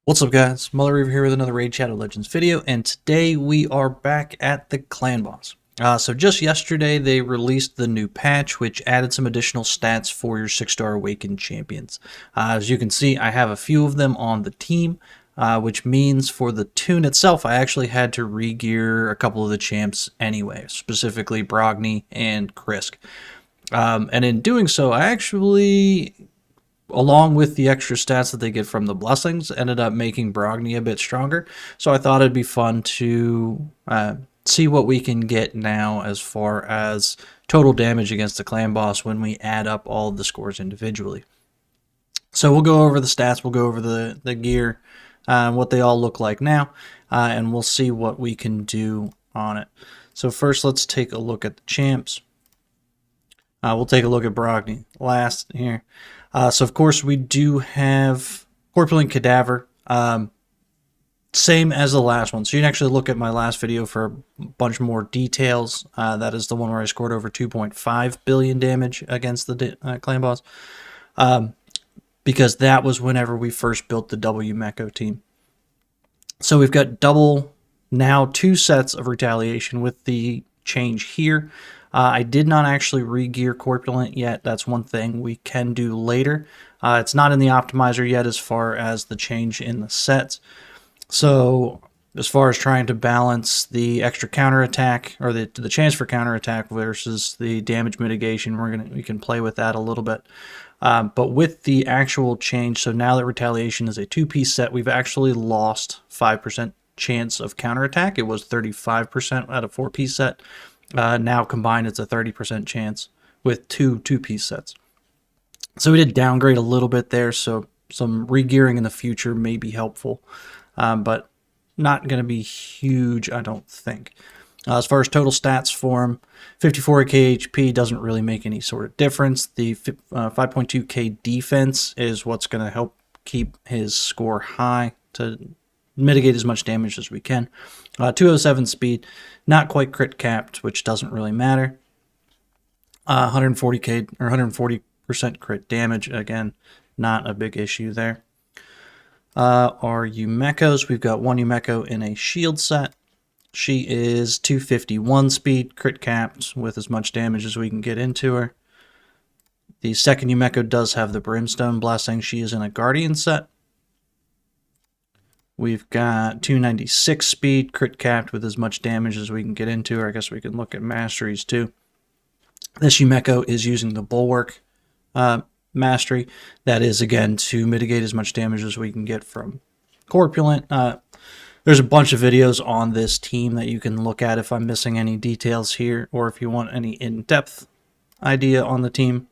What's up, guys? Muller Reaver here with another Raid Shadow Legends video, and today we are back at the clan boss. So just yesterday they released the new patch, which added some additional stats for your 6-star Awakened champions. As you can see, I have a few of them on the team, which means for the tune itself, I actually had to re-gear a couple of the champs anyway, specifically Brogni and Krisk. And in doing so, I actually, along with the extra stats that they get from the blessings, ended up making Brogni a bit stronger. So I thought it'd be fun to see what we can get now as far as total damage against the clan boss when we add up all of the scores individually. So we'll go over the stats, we'll go over the gear, what they all look like now, and we'll see what we can do on it. So first, let's take a look at the champs. We'll take a look at Brogni last here. So, of course, we do have Corpulent Cadaver, same as the last one. So you can actually look at my last video for a bunch more details. That is the one where I scored over 2.5 billion damage against the clan boss, because that was whenever we first built the Yumeko team. So we've got now 2 sets of retaliation with the change here. I did not actually re-gear Corpulent yet. That's one thing we can do later. It's not in the optimizer yet as far as the change in the sets. So as far as trying to balance the extra counterattack, or the chance for counterattack versus the damage mitigation, we can play with that a little bit. But with the actual change, so now that retaliation is a 2-piece set, we've actually lost 5% chance of counterattack. It was 35% at a 4-piece set. Now combined, it's a 30% chance with 2-piece sets. So we did downgrade a little bit there, so some re-gearing in the future may be helpful, but not going to be huge, I don't think. As far as total stats for him, 54k HP doesn't really make any sort of difference. The 5.2k defense is what's going to help keep his score high to mitigate as much damage as we can. 207 speed, not quite crit capped, which doesn't really matter. 140k or 140% crit damage, again, not a big issue there. Our Yumekos, we've got one Yumeko in a shield set. She is 251 speed, crit capped with as much damage as we can get into her. The second Yumeko does have the Brimstone Blessing. She is in a Guardian set. We've got 296 speed, crit capped with as much damage as we can get into her. I guess we can look at masteries too. This Yumeko is using the Bulwark mastery. That is, again, to mitigate as much damage as we can get from Corpulent. There's a bunch of videos on this team that you can look at if I'm missing any details here, or if you want any in-depth idea on the team.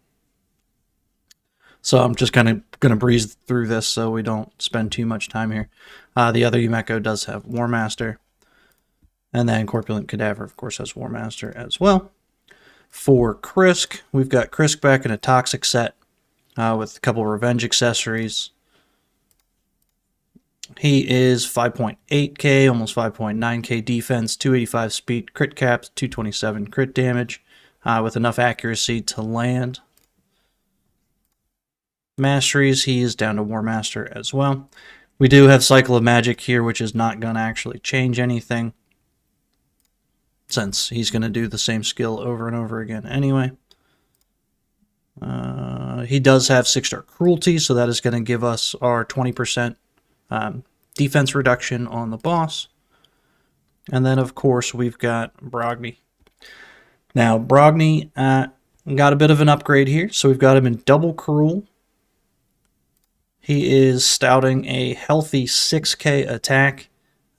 So I'm just kind of going to breeze through this so we don't spend too much time here. The other Yumeko does have War Master. And then Corpulent Cadaver, of course, has War Master as well. For Krisk, we've got Krisk back in a Toxic set with a couple of Revenge accessories. He is 5.8k, almost 5.9k defense, 285 speed, crit caps, 227 crit damage, with enough accuracy to land. Masteries, he is down to War Master as well. We do have Cycle of Magic here, which is not going to actually change anything, since he's going to do the same skill over and over again anyway. He does have 6-star Cruelty, so that is going to give us our 20% defense reduction on the boss. And then, of course, we've got Brogni. Now, Brogni got a bit of an upgrade here, so we've got him in Double Cruel. He is stouting a healthy 6k attack,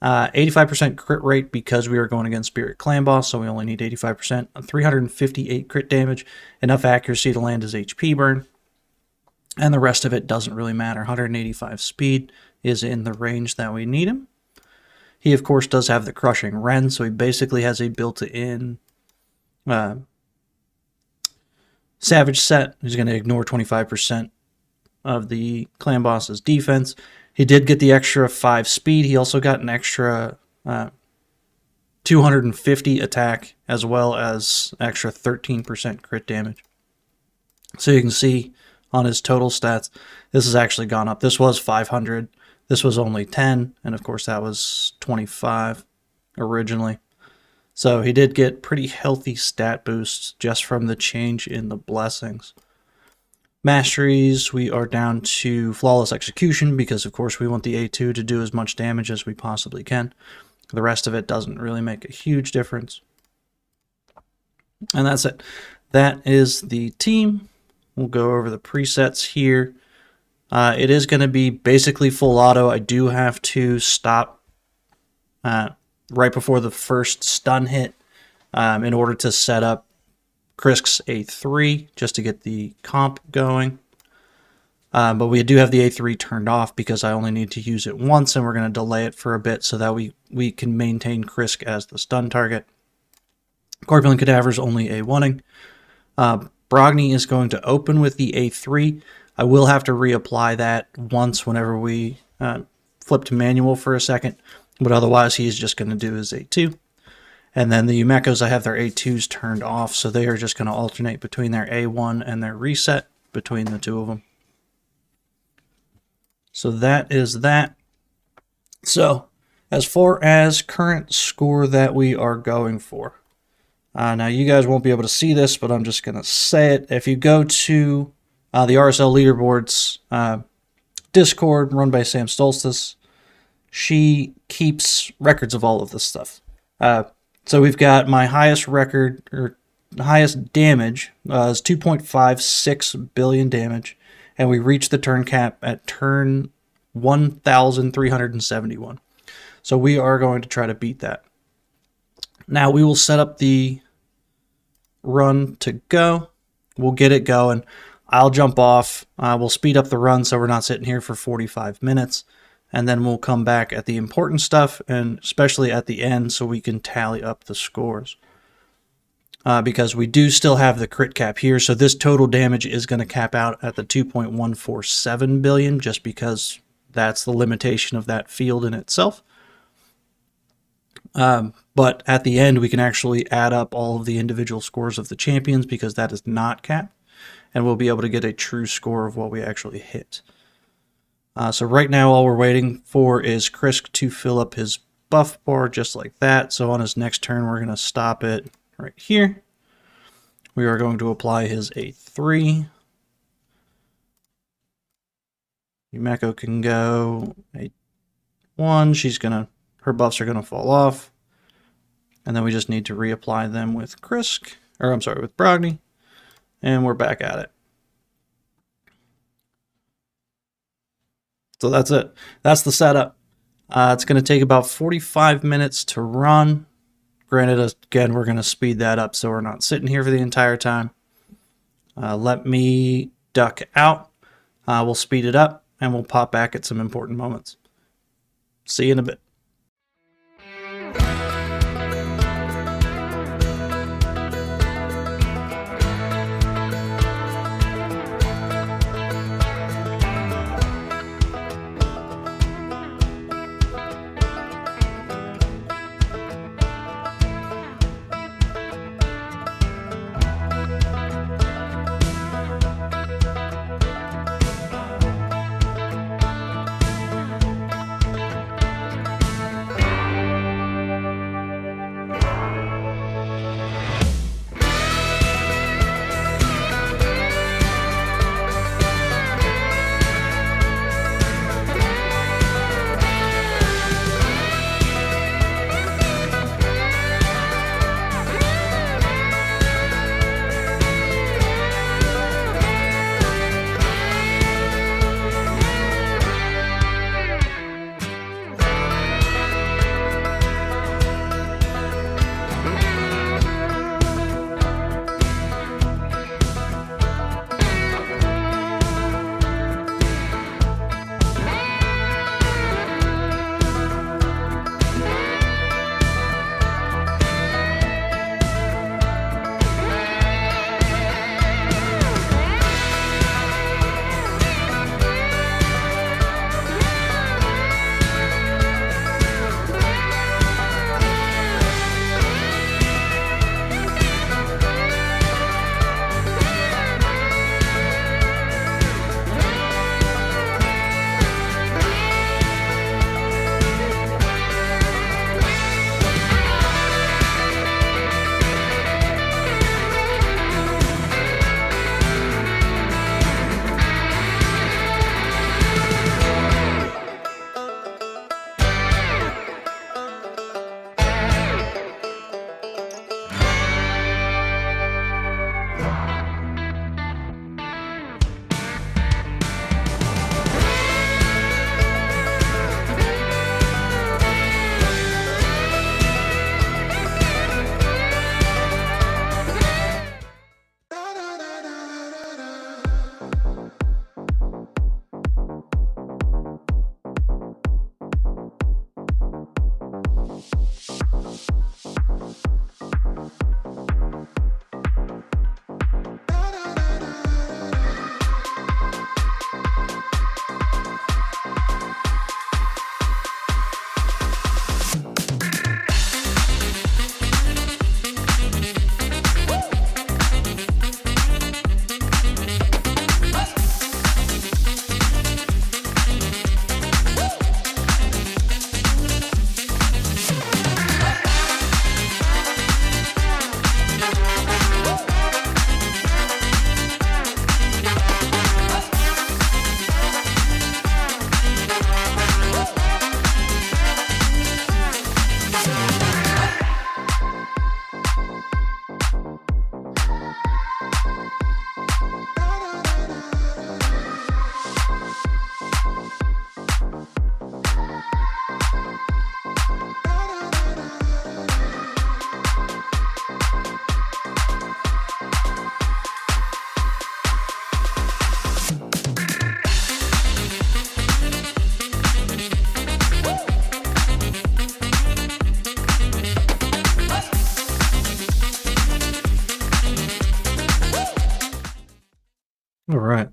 85% crit rate because we are going against Spirit Clan Boss, so we only need 85%, 358 crit damage, enough accuracy to land his HP burn, and the rest of it doesn't really matter. 185 speed is in the range that we need him. He, of course, does have the Crushing Ren, so he basically has a built-in Savage set. He's going to ignore 25% of the clan boss's defense. He did get the extra 5 speed. He also got an extra 250 attack, as well as extra 13% crit damage. So you can see on his total stats, this has actually gone up. This was 500 This was only 10, and of course that was 25 originally. So he did get pretty healthy stat boosts just from the change in the blessings. Masteries, we are down to Flawless Execution because, of course, we want the A2 to do as much damage as we possibly can. The rest of it doesn't really make a huge difference. And that's it. That is the team. We'll go over the presets here. It is going to be basically full auto. I do have to stop right before the first stun hit in order to set up Krisk's A3 just to get the comp going. But we do have the A3 turned off because I only need to use it once, and we're going to delay it for a bit so that we can maintain Krisk as the stun target. Corpulent Cadaver's only A1ing. Brogni is going to open with the A3. I will have to reapply that once whenever we flip to manual for a second, but otherwise he's just going to do his A2. And then the Yumekos, I have their A2s turned off, so they are just going to alternate between their A1 and their reset between the two of them. So that is that. So, as far as current score that we are going for. Now, you guys won't be able to see this, but I'm just going to say it. If you go to the RSL Leaderboards Discord run by Sam Stolzfus, she keeps records of all of this stuff. So we've got my highest record, or highest damage, is 2.56 billion damage, and we reached the turn cap at turn 1,371. So we are going to try to beat that. Now we will set up the run to go. We'll get it going. I'll jump off. We'll speed up the run so we're not sitting here for 45 minutes. And then we'll come back at the important stuff, and especially at the end so we can tally up the scores. Because we do still have the crit cap here, so this total damage is going to cap out at the 2.147 billion, just because that's the limitation of that field in itself. But at the end, we can actually add up all of the individual scores of the champions, because that is not capped, and we'll be able to get a true score of what we actually hit. So right now, all we're waiting for is Krisk to fill up his buff bar just like that. So on his next turn, we're going to stop it right here. We are going to apply his A3. Yumeko can go A1. Her buffs are going to fall off. And then we just need to reapply them with Krisk, or I'm sorry, with Brogni. And we're back at it. So that's it. That's the setup. It's going to take about 45 minutes to run. Granted, again, we're going to speed that up so we're not sitting here for the entire time. Let me duck out. We'll speed it up, and we'll pop back at some important moments. See you in a bit.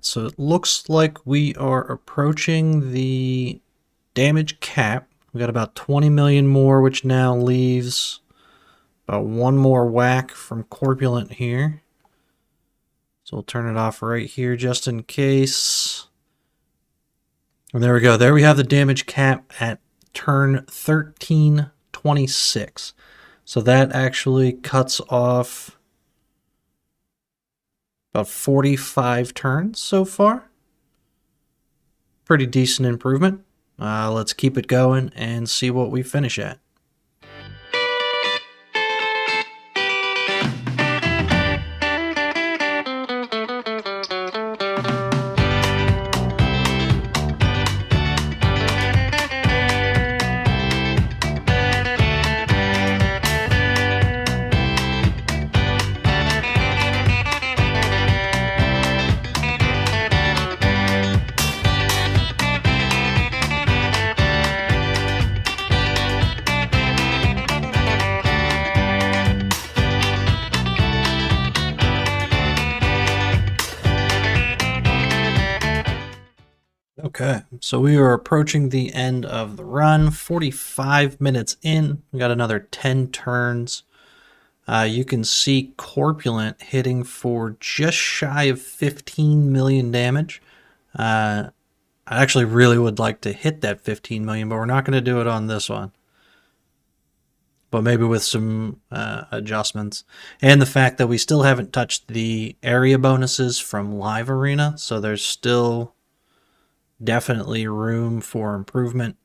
Alright, so it looks like we are approaching the damage cap. We got about 20 million more, which now leaves about one more whack from Corpulent here. So we'll turn it off right here just in case. And there we go. There we have the damage cap at turn 1326. So that actually cuts off about 45 turns so far. Pretty decent improvement. Let's keep it going and see what we finish at. Okay, so we are approaching the end of the run. 45 minutes in, we got another 10 turns. You can see Corpulent hitting for just shy of 15 million damage. I actually really would like to hit that 15 million, but we're not going to do it on this one. But maybe with some adjustments. And the fact that we still haven't touched the area bonuses from Live Arena, so there's still definitely room for improvement.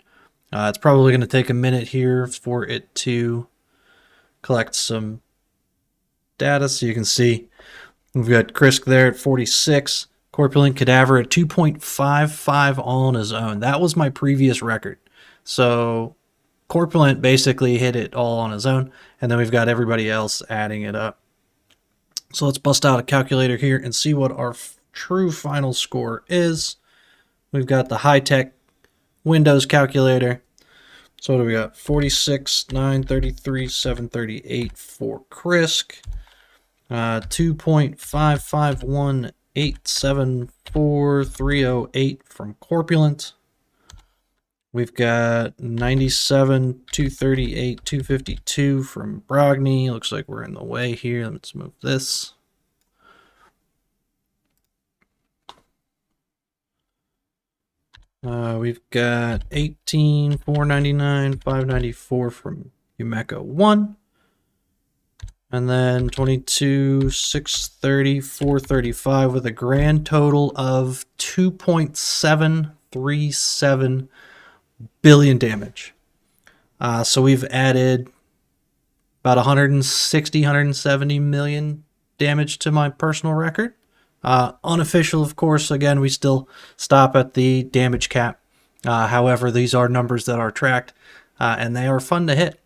It's probably going to take a minute here for it to collect some data. So you can see we've got Krisk there at 46, Corpulent Cadaver at 2.55 all on his own. That was my previous record. So Corpulent basically hit it all on his own, and then we've got everybody else adding it up. So let's bust out a calculator here and see what our true final score is. We've got the high-tech Windows calculator. So what do we got? 46, 933, 738 for Krisk. 2.551874,308 from Corpulent. We've got 97, 238, 252 from Brogni. Looks like we're in the way here. Let's move this. We've got 18, 499, 594 from Yumeko 1. And then 22, 630, 435 with a grand total of 2.737 billion damage. So we've added about 160, 170 million damage to my personal record. Unofficial, of course, again, we still stop at the damage cap. However, these are numbers that are tracked, and they are fun to hit.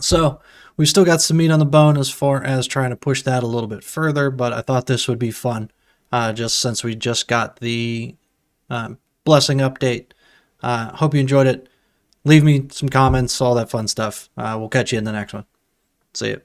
So we've still got some meat on the bone as far as trying to push that a little bit further, but I thought this would be fun, just since we just got the blessing update. Hope you enjoyed it. Leave me some comments, all that fun stuff. We'll catch you in the next one. See ya.